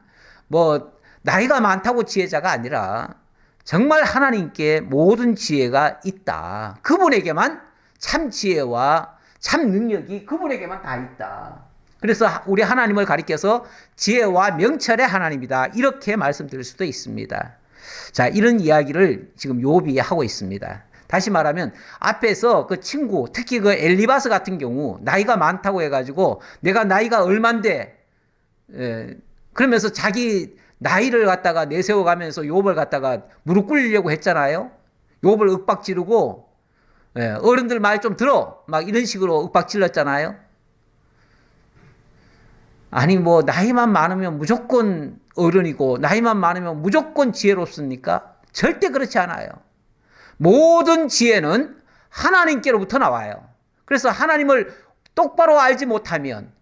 나이가 많다고 지혜자가 아니라 정말 하나님께 모든 지혜가 있다. 그분에게만 참 지혜와 참 능력이 그분에게만 다 있다. 그래서 우리 하나님을 가리켜서 지혜와 명철의 하나님이다. 이렇게 말씀드릴 수도 있습니다. 자, 이런 이야기를 지금 욥이 하고 있습니다. 다시 말하면 앞에서 그 친구, 특히 그 엘리바스 같은 경우 나이가 많다고 해가지고 내가 나이가 얼만데 그러면서 자기 나이를 갖다가 내세워가면서 욥을 갖다가 무릎 꿇리려고 했잖아요. 욥을 윽박지르고 어른들 말 좀 들어 막 이런 식으로 윽박질렀잖아요. 아니 뭐 나이만 많으면 무조건 어른이고 나이만 많으면 무조건 지혜롭습니까? 절대 그렇지 않아요. 모든 지혜는 하나님께로부터 나와요. 그래서 하나님을 똑바로 알지 못하면,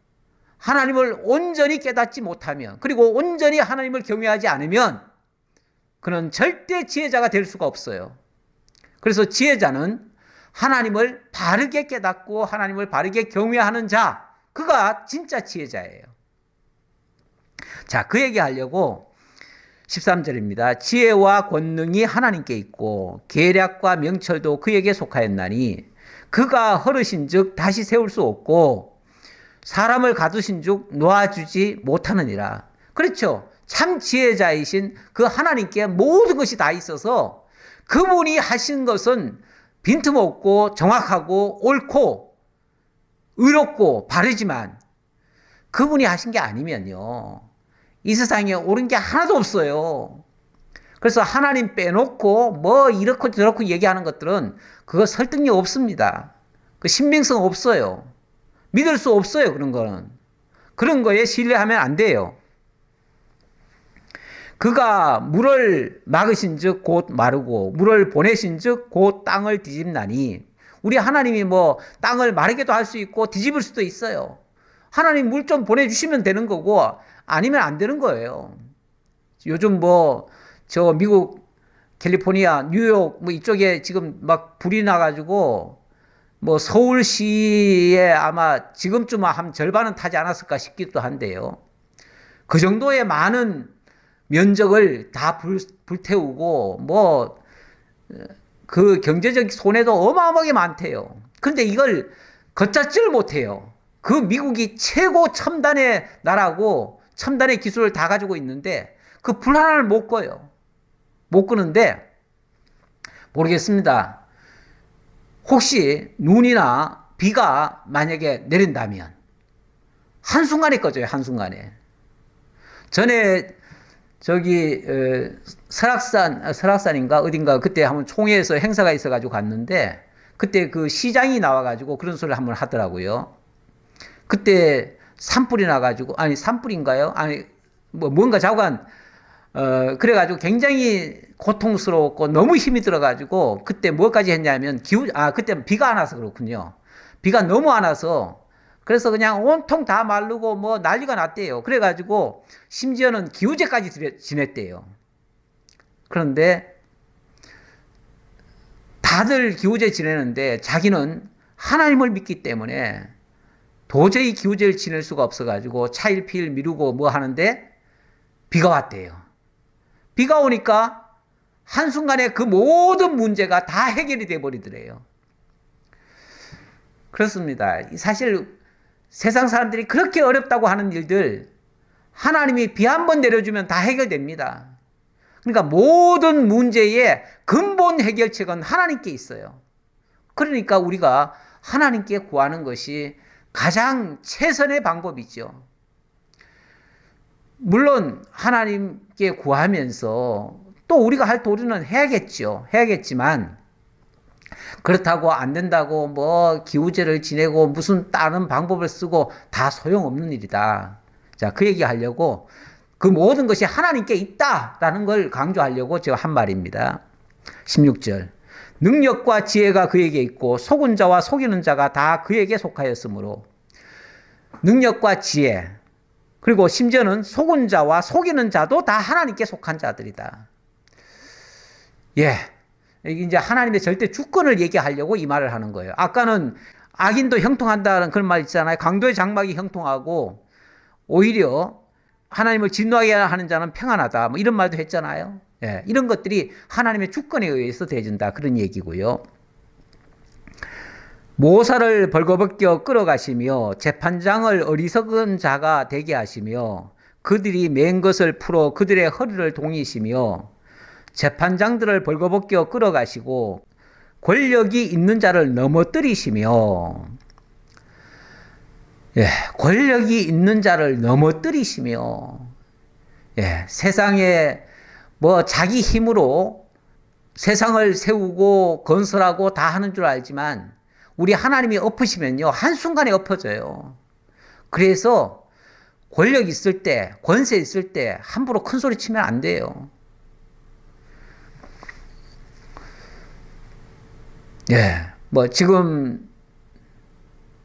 하나님을 온전히 깨닫지 못하면, 그리고 온전히 하나님을 경외하지 않으면 그는 절대 지혜자가 될 수가 없어요. 그래서 지혜자는 하나님을 바르게 깨닫고 하나님을 바르게 경외하는 자, 그가 진짜 지혜자예요. 자, 그 얘기하려고 13절입니다. 지혜와 권능이 하나님께 있고 계략과 명철도 그에게 속하였나니 그가 허르신 즉 다시 세울 수 없고 사람을 가두신 즉 놓아주지 못하느니라. 그렇죠. 참 지혜자이신 그 하나님께 모든 것이 다 있어서 그분이 하신 것은 빈틈없고 정확하고 옳고 의롭고 바르지만 그분이 하신 게 아니면요, 이 세상에 옳은 게 하나도 없어요. 그래서 하나님 빼놓고 뭐 이렇고 저렇고 얘기하는 것들은 그거 설득력 없습니다. 그 신빙성 없어요. 믿을 수 없어요. 그런 거는. 그런 거에 신뢰하면 안 돼요. 그가 물을 막으신 즉 곧 마르고 물을 보내신 즉 곧 땅을 뒤집나니, 우리 하나님이 뭐 땅을 마르게도 할 수 있고 뒤집을 수도 있어요. 하나님 물 좀 보내주시면 되는 거고 아니면 안 되는 거예요. 요즘 뭐 저 미국 캘리포니아 뉴욕 뭐 이쪽에 지금 막 불이 나가지고 뭐 서울시에 아마 지금쯤 한 절반은 타지 않았을까 싶기도 한데요. 그 정도의 많은 면적을 다 불태우고 뭐 그 경제적 손해도 어마어마하게 많대요. 그런데 이걸 걷잡지를 못해요. 그 미국이 최고 첨단의 나라고 첨단의 기술을 다 가지고 있는데 그 불 하나를 못 꺼요. 못 끄는데 모르겠습니다. 혹시 눈이나 비가 만약에 내린다면 한순간에 꺼져요. 한순간에. 전에 저기 설악산인가 어딘가 그때 한번 총회에서 행사가 있어가지고 갔는데 그때 그 시장이 나와가지고 그런 소리를 한번 하더라고요. 그때 산불이 나가지고, 아니 산불인가요? 아니 뭐 뭔가 자관 그래가지고 굉장히 고통스러웠고 너무 힘이 들어가지고 그때 뭐까지 했냐면 그때 비가 안 와서 그렇군요. 비가 너무 안 와서 그래서 그냥 온통 다 마르고 뭐 난리가 났대요. 그래가지고 심지어는 기우제까지 지냈대요. 그런데 다들 기우제 지내는데 자기는 하나님을 믿기 때문에 도저히 기우제를 지낼 수가 없어가지고 차일피일 미루고 뭐 하는데 비가 왔대요. 비가 오니까 한순간에 그 모든 문제가 다 해결이 돼버리더래요. 그렇습니다. 사실 세상 사람들이 그렇게 어렵다고 하는 일들 하나님이 비 한 번 내려주면 다 해결됩니다. 그러니까 모든 문제의 근본 해결책은 하나님께 있어요. 그러니까 우리가 하나님께 구하는 것이 가장 최선의 방법이죠. 물론 하나님께 구하면서 또 우리가 할 도리는 해야겠죠. 해야겠지만 그렇다고 안 된다고 뭐 기우제를 지내고 무슨 다른 방법을 쓰고 다 소용없는 일이다. 자, 그 얘기 하려고 그 모든 것이 하나님께 있다라는 걸 강조하려고 제가 한 말입니다. 16절. 능력과 지혜가 그에게 있고 속은 자와 속이는 자가 다 그에게 속하였으므로. 능력과 지혜, 그리고 심지어는 속은 자와 속이는 자도 다 하나님께 속한 자들이다. 예. 이제 하나님의 절대 주권을 얘기하려고 이 말을 하는 거예요. 아까는 악인도 형통한다는 그런 말 있잖아요. 강도의 장막이 형통하고 오히려 하나님을 진노하게 하는 자는 평안하다. 뭐 이런 말도 했잖아요. 예. 이런 것들이 하나님의 주권에 의해서 되어진다. 그런 얘기고요. 모사를 벌거벗겨 끌어가시며 재판장을 어리석은 자가 되게 하시며 그들이 맨 것을 풀어 그들의 허리를 동이시며 재판장들을 벌거벗겨 끌어가시고 권력이 있는 자를 넘어뜨리시며 권력이 있는 자를 넘어뜨리시며 세상에 뭐 자기 힘으로 세상을 세우고 건설하고 다 하는 줄 알지만 우리 하나님이 엎으시면요 한순간에 엎어져요. 그래서 권력 있을 때 권세 있을 때 함부로 큰 소리 치면 안 돼요. 뭐 지금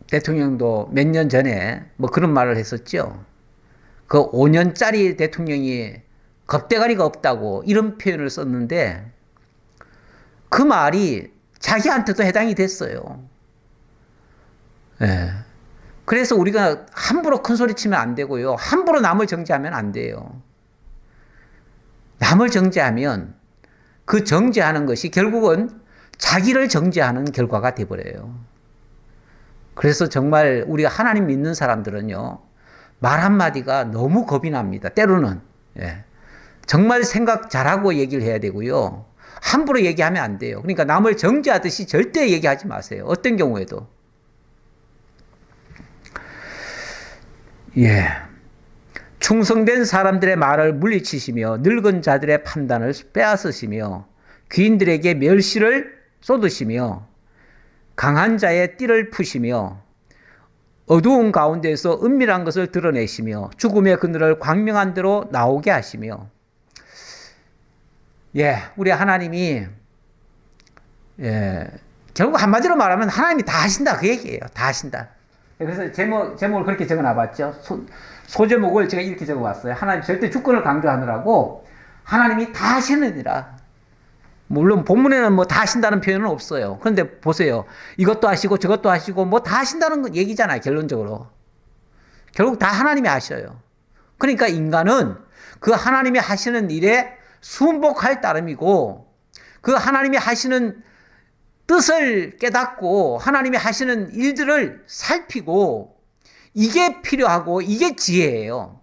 대통령도 몇 년 전에 뭐 그런 말을 했었죠. 그 5년짜리 대통령이 겁대가리가 없다고 이런 표현을 썼는데 그 말이 자기한테도 해당이 됐어요. 그래서 우리가 함부로 큰 소리 치면 안 되고요. 함부로 남을 정죄하면 안 돼요. 남을 정죄하면 그 정죄하는 것이 결국은 자기를 정죄하는 결과가 돼버려요. 그래서 정말 우리가 하나님 믿는 사람들은요, 말 한마디가 너무 겁이 납니다. 때로는. 정말 생각 잘하고 얘기를 해야 되고요. 함부로 얘기하면 안 돼요. 그러니까 남을 정죄하듯이 절대 얘기하지 마세요. 어떤 경우에도. 충성된 사람들의 말을 물리치시며 늙은 자들의 판단을 빼앗으시며 귀인들에게 멸시를 쏟으시며 강한 자의 띠를 푸시며 어두운 가운데서 은밀한 것을 드러내시며 죽음의 그늘을 광명한 대로 나오게 하시며 우리 하나님이 결국 한마디로 말하면 하나님이 다 하신다 그 얘기예요. 다 하신다. 그래서 제목을 그렇게 적어놔봤죠. 소제목을 제가 이렇게 적어봤어요. 하나님 절대 주권을 강조하느라고 하나님이 다 하시느니라. 물론 본문에는 뭐 다 하신다는 표현은 없어요. 그런데 보세요. 이것도 하시고 저것도 하시고 뭐 다 하신다는 얘기잖아요. 결론적으로. 결국 다 하나님이 하셔요. 그러니까 인간은 그 하나님이 하시는 일에 순복할 따름이고 그 하나님이 하시는 뜻을 깨닫고 하나님이 하시는 일들을 살피고 이게 필요하고 이게 지혜예요.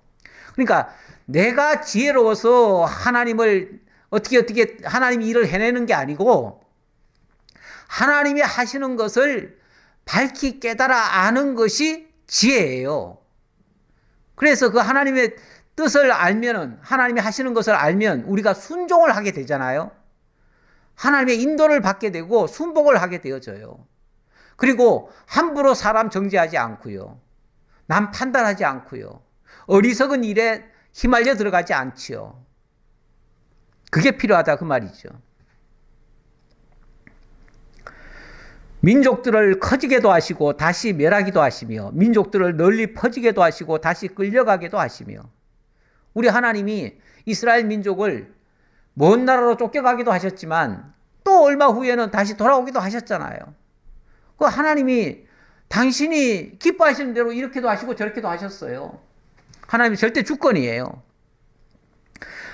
그러니까 내가 지혜로워서 하나님을 어떻게 하나님이 일을 해내는 게 아니고 하나님이 하시는 것을 밝히 깨달아 아는 것이 지혜예요. 그래서 그 하나님의 뜻을 알면은 하나님이 하시는 것을 알면 우리가 순종을 하게 되잖아요. 하나님의 인도를 받게 되고 순복을 하게 되어져요. 그리고 함부로 사람 정죄하지 않고요. 남 판단하지 않고요. 어리석은 일에 휘말려 들어가지 않지요. 그게 필요하다 그 말이죠. 민족들을 커지게도 하시고 다시 멸하기도 하시며 민족들을 널리 퍼지게도 하시고 다시 끌려가게도 하시며 우리 하나님이 이스라엘 민족을 먼 나라로 쫓겨가기도 하셨지만 또 얼마 후에는 다시 돌아오기도 하셨잖아요. 그 하나님이 당신이 기뻐하시는 대로 이렇게도 하시고 저렇게도 하셨어요. 하나님이 절대 주권이에요.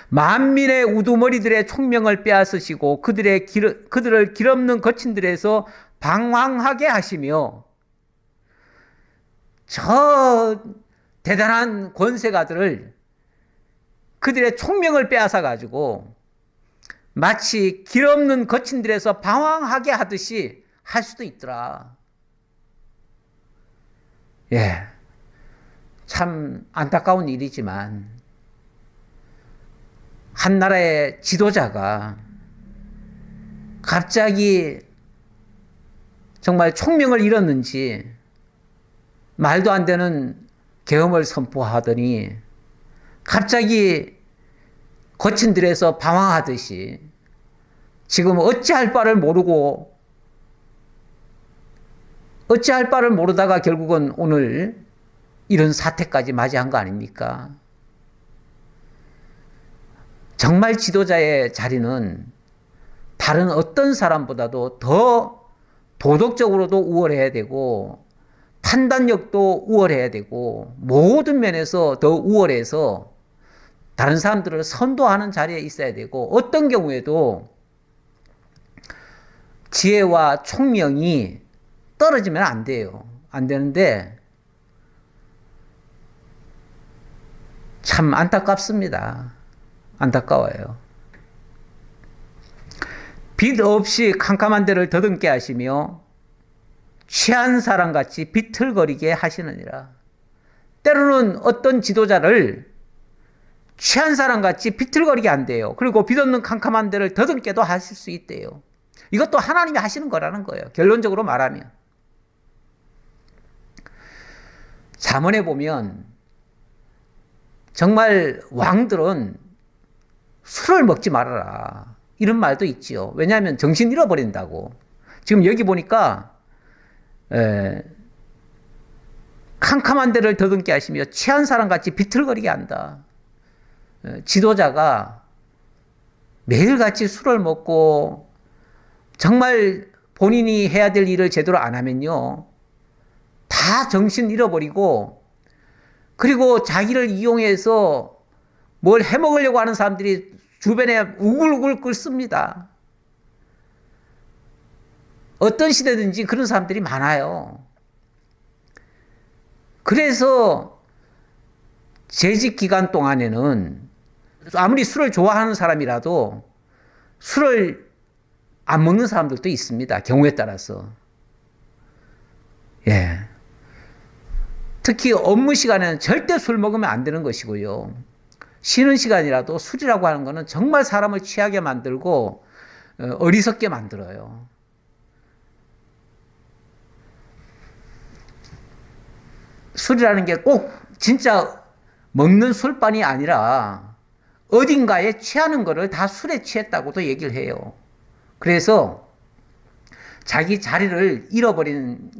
만민의 우두머리들의 총명을 빼앗으시고 그들을 길없는 거친들에서 방황하게 하시며 저 대단한 권세가들을 그들의 총명을 빼앗아 가지고 마치 길없는 거친들에서 방황하게 하듯이 할 수도 있더라. 참 안타까운 일이지만 한 나라의 지도자가 갑자기 정말 총명을 잃었는지 말도 안 되는 계엄을 선포하더니 갑자기 거친들에서 방황하듯이 지금 어찌할 바를 모르다가 결국은 오늘 이런 사태까지 맞이한 거 아닙니까? 정말 지도자의 자리는 다른 어떤 사람보다도 더 도덕적으로도 우월해야 되고 판단력도 우월해야 되고 모든 면에서 더 우월해서 다른 사람들을 선도하는 자리에 있어야 되고 어떤 경우에도 지혜와 총명이 떨어지면 안 돼요. 안 되는데 참 안타깝습니다. 안타까워요. 빚 없이 캄캄한 데를 더듬게 하시며 취한 사람같이 비틀거리게 하시느니라. 때로는 어떤 지도자를 취한 사람같이 비틀거리게 한대요. 그리고 빚 없는 캄캄한 데를 더듬게도 하실 수 있대요. 이것도 하나님이 하시는 거라는 거예요. 결론적으로 말하면. 잠언에 보면 정말 왕들은 술을 먹지 말아라, 이런 말도 있지요. 왜냐하면 정신 잃어버린다고. 지금 여기 보니까 캄캄한 데를 더듬게 하시며 취한 사람같이 비틀거리게 한다. 지도자가 매일같이 술을 먹고 정말 본인이 해야 될 일을 제대로 안 하면요, 다 정신 잃어버리고, 그리고 자기를 이용해서 뭘 해먹으려고 하는 사람들이 주변에 우글우글 끓습니다. 어떤 시대든지 그런 사람들이 많아요. 그래서 재직 기간 동안에는 아무리 술을 좋아하는 사람이라도 술을 안 먹는 사람들도 있습니다. 경우에 따라서. 예. 특히 업무 시간에는 절대 술 먹으면 안 되는 것이고요. 쉬는 시간이라도 술이라고 하는 것은 정말 사람을 취하게 만들고 어리석게 만들어요. 술이라는 게 꼭 진짜 먹는 술만이 아니라 어딘가에 취하는 거를 다 술에 취했다고도 얘기를 해요. 그래서 자기 자리를 잃어버리는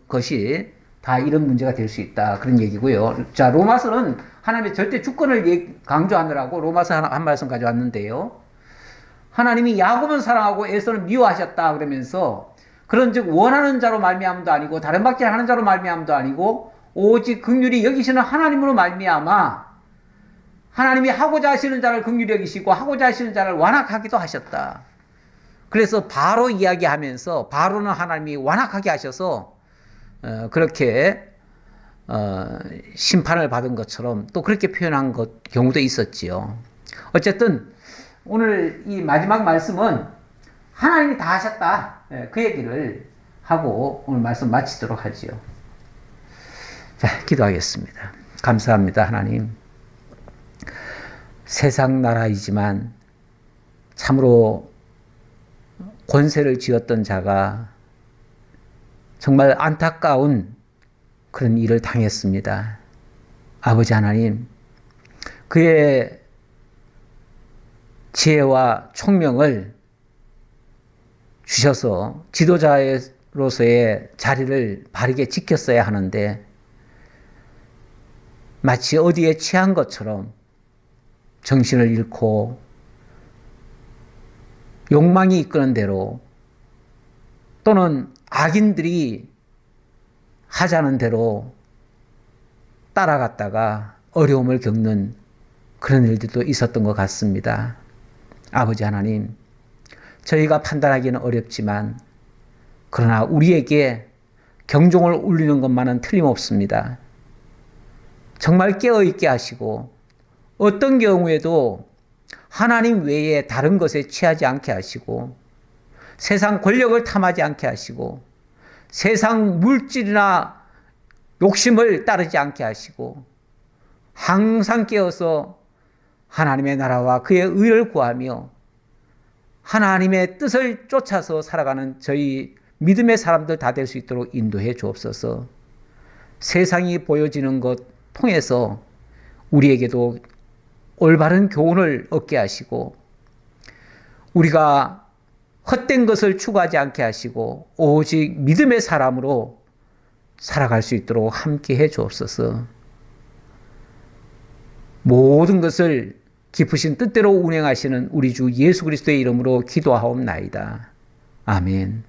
것이 다 이런 문제가 될 수 있다, 그런 얘기고요. 자, 로마서는 하나님의 절대 주권을 강조하느라고 로마서 한 말씀 가져왔는데요. 하나님이 야곱은 사랑하고 에서는 미워하셨다 그러면서, 그런즉 원하는 자로 말미암음도 아니고 다른 박질 하는 자로 말미암음도 아니고 오직 긍휼히 여기시는 하나님으로 말미암아 하나님이 하고자 하시는 자를 긍휼히 여기시고 하고자 하시는 자를 완악하기도 하셨다. 그래서 바로 이야기하면서 바로는 하나님이 완악하게 하셔서 그렇게 심판을 받은 것처럼 또 그렇게 표현한 경우도 있었지요. 어쨌든 오늘 이 마지막 말씀은 하나님이 다 하셨다, 그 얘기를 하고 오늘 말씀 마치도록 하지요. 자, 기도하겠습니다. 감사합니다, 하나님. 세상 나라이지만 참으로 권세를 쥐었던 자가 정말 안타까운 그런 일을 당했습니다. 아버지 하나님, 그의 지혜와 총명을 주셔서 지도자로서의 자리를 바르게 지켰어야 하는데 마치 어디에 취한 것처럼 정신을 잃고 욕망이 이끄는 대로 또는 악인들이 하자는 대로 따라갔다가 어려움을 겪는 그런 일들도 있었던 것 같습니다. 아버지 하나님, 저희가 판단하기는 어렵지만 그러나 우리에게 경종을 울리는 것만은 틀림없습니다. 정말 깨어있게 하시고 어떤 경우에도 하나님 외에 다른 것에 취하지 않게 하시고 세상 권력을 탐하지 않게 하시고 세상 물질이나 욕심을 따르지 않게 하시고 항상 깨어서 하나님의 나라와 그의 의를 구하며 하나님의 뜻을 쫓아서 살아가는 저희 믿음의 사람들 다 될 수 있도록 인도해 주옵소서. 세상이 보여지는 것 통해서 우리에게도 올바른 교훈을 얻게 하시고 우리가 헛된 것을 추구하지 않게 하시고 오직 믿음의 사람으로 살아갈 수 있도록 함께 해 주옵소서. 모든 것을 깊으신 뜻대로 운행하시는 우리 주 예수 그리스도의 이름으로 기도하옵나이다. 아멘.